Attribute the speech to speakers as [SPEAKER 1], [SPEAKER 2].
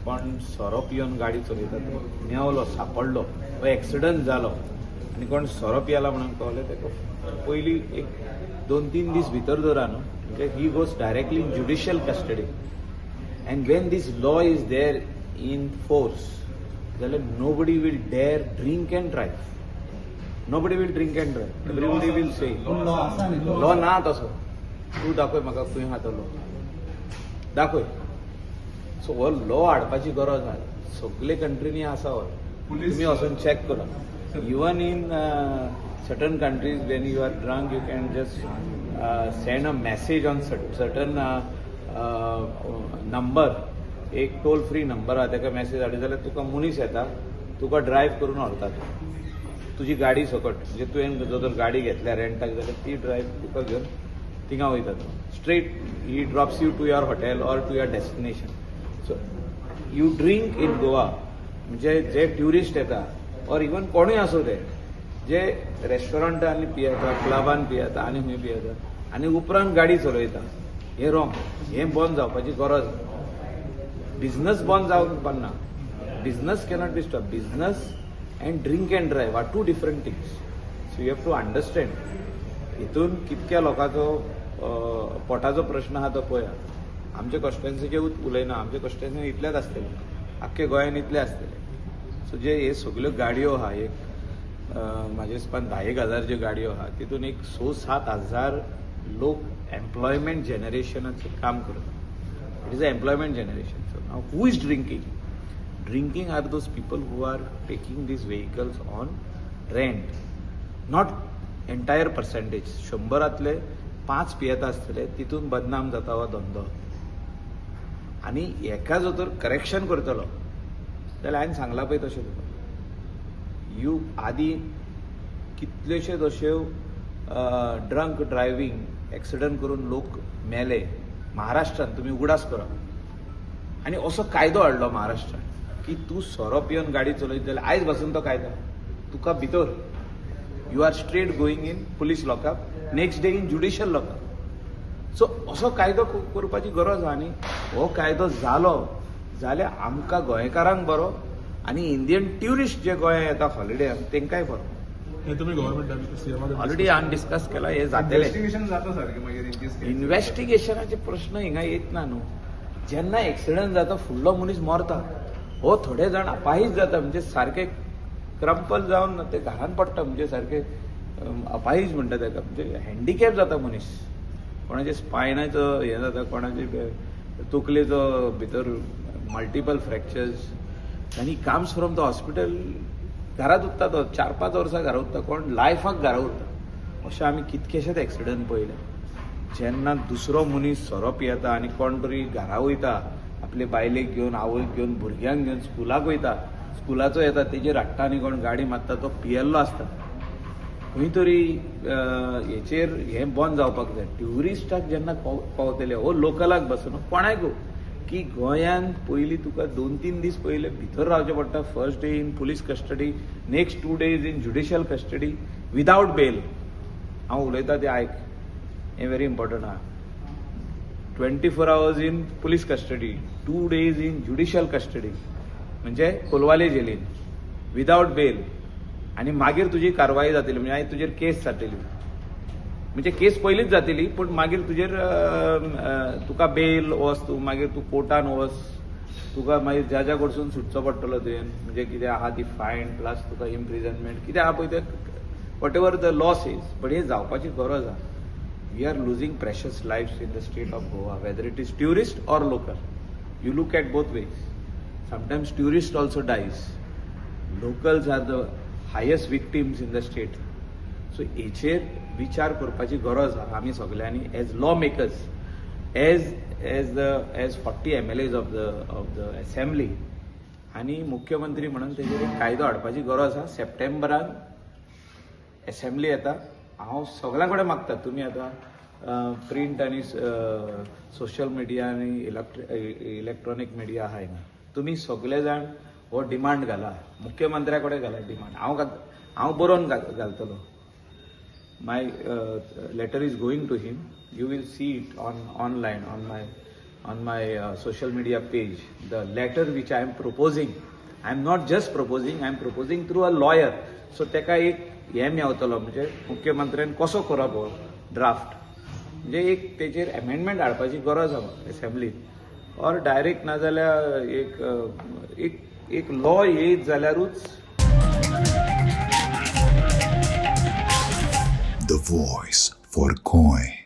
[SPEAKER 1] पण सोरो पिवन गाडी चलयता तो मेवलो सापडलो वा एक्सिडंट जालो आनी कोण सोरो पियला म्हणून कळलें ताका पयलीं एक 2-3 दीस भितर दवरा न्हू म्हणजे he goes directly in judicial custody and when this law is there in force जाल्यार nobody will dare drink and drive nobody will drink and drive everybody will say law ना तसो तूं दाखय म्हाका खंय आहा तो लॉ दाखय सो हो लॉ हाडपाची गरज आहा सगळे कंट्रीनी आसा हो तुम्ही वचून चॅक करा even in certain countries when you are drunk you can just send a message on certain number एक टोल फ्री नंबर आहा ताका मॅसेज धाडली जाल्यार तुका मनीस येता तुका ड्रायव्ह करून व्हरता तुजी गाडी सकट म्हणजे तुवें जर गाडी घेतल्या रेंटाक जाल्यार ती ड्रायव्ह तुका घेवन थिंगा वयता स्ट्रेट ही drops you to your hotel or to your destination so you drink in Goa म्हणजे जे ट्युरिस्ट येता ऑर इवन कोणूय आसूं ते जे रेस्टॉरंटांनी पियेता क्लबान पियेता आनी खंय पियेता आनी उपरांत गाडी चलयता हें रॉंग हें बंद जावपाची गरज बिझनस बंद जावंक पडना business cannot be stop business and drink and drive are two different things so you have to understand हितून कितक्या लोकांचो पोटाचो प्रश्न आहा तो पळया आमच्या कॉन्स्टिट्युएन्सीचे उलयना आमच्या कॉन्स्टिट्युएन्सीन इतलेच आसतले आख्खे गोंयान इतले आसतले सो जे हे सगल्यो गाडयो आहा एक म्हाजे हिसपान 10,000 ज्यो गाडयो आहा तितून एक 6-7 हजार लोक एम्प्लॉयमेंट जनरेशनाचें काम करता it is a employment generation so now who is drinking are those people who are taking these vehicles on rent not entire percentage 100रांतले 5 पियेता आसतले तितून बदनाम जाता हो धंदो आनी हेका जो तर करेक्शन करतलो जाल्यार हांवें सांगलां पळय तशें तुका यू आदी कितल्योश्योच अश्यो ड्रंक ड्रायव्हिंग एक्सिडंट करून लोक मेले महाराष्ट्रात तुम्ही उगडास करा आनी असो कायदो हाडलो महाराष्ट्रात की तूं सोरो पिवन गाडी चलयत जाल्यार आयज पासून तो कायदो तुका भितर you are straight going in police lockup next day in judicial lockup so असो कायदो करपाची गरज आहा न्ही हो कायदो जालो जाल्यार आमकां गोंयकारांक बरो आनी इंडियन ट्युरिस्ट जे गोंया येता हॉलिडेक तेंकाय बरो
[SPEAKER 2] तुम्ही गव्हर्नमेंट
[SPEAKER 1] ऑलरेडी हांवें डिस्कस केला हे जातलें
[SPEAKER 2] जाता सारकें मागीर
[SPEAKER 1] इन्व्हेस्टिगेशनाचे प्रश्न हिंगा येत ना न्हू जेन्ना एक्सिडंट जाता फुडलो मनीस मरता हो थोडे जाण अपाहीज जाता म्हणजे सारखे क्रंपल जावन ते घरान पडटा म्हणजे सारखे अपाहीज म्हणटा ताका म्हणजे हँडिकॅप जाता मनीस कोणाचे स्पायनाचो हे जाता कोणाचे तकलेचो भितर मल्टिपल फ्रॅक्चर्स आनी कम्स फ्रॉम द हॉस्पिटल घरात उरता तो 4-5 वर्सां घरा उरता कोण लायफाक घरा उरता अशें आमी कितकेशेच एक्सिडंट पळयले जेन्ना दुसरो मनीस सोरो पियेता आनी कोण तरी घरा वयता आपले बायलेक घेवन आवयक घेवन भुरग्यांक घेवन स्कुलाक वयता स्कुलाचो येता तेजेर हाडटा आनी कोण गाडी मारता तो पियेल्लो आसता खंय तरी हेचेर हें बंद जावपाक जाय ट्युरिस्टाक जेन्ना पावतले हो लोकलाक बसून कोणाक की गोंयान पयलीं तुका 2-3 दीस पयले भितर रावचें पडटा first day in police custody next 2 days in judicial custody without bail हांव उलयतां तें आयक हें व्हेरी इम्पॉर्टंट आहा 24 hours in police custody 2 days in judicial custody म्हणजे कोलवाले जेलीन विदाउट बेल आनी मागीर तुजी कारवाई जातली म्हणजे आयज तुजेर केस जातली म्हणजे केस पयलींच जातली पूण मागीर तुजेर तुका बेल वच तूं मागीर तूं कोर्टान वच तुका मागीर जजा कडसून सुटचो पडटलो तुवें म्हणजे कितें आहा ती फायन प्लस तुका इम्प्रिजनमेंट कितें आहा पळय तें whatever the law says but हे जावपाची गरज आहा we are losing precious lives in the state of Goa whether it is tourist or local you look at both ways sometimes tourist also dies locals are the highest victims in the state so हेचेर विचार करपाची गरज आहा आमी सगळ्यांनी as law makers as 40 MLAs of the assembly आनी मुख्यमंत्री म्हणून तेजेर एक कायदो हाडपाची गरज आहा सप्टेंबरान असेंब्ली येता हांव सगळ्यां कडेन मागता तुमी आतां प्रिंट आनी सोशल मिडिया आनी इलेक्ट्रॉनीक मिडिया आहा हिंगा तुमी सगळे जाण हो डिमांड घाला मुख्यमंत्र्या कडेन घाला डिमांड हांव बरोवन घालतलो my letter is going to him. You will see it online on my on my social media page the letter which I am proposing. I am not just proposing, I am proposing through a lawyer. So तेका एक हे मेवतलो म्हणजे मुख्यमंत्र्यान कसो करप हो draft म्हणजे एक तेचेर अमेंडमेंट हाडपाची गरज आसा असेंब्लीत और डायरेक्ट नाजाल्यार एक लॉ येयत जाल्यारूच.
[SPEAKER 3] The voice for Koi.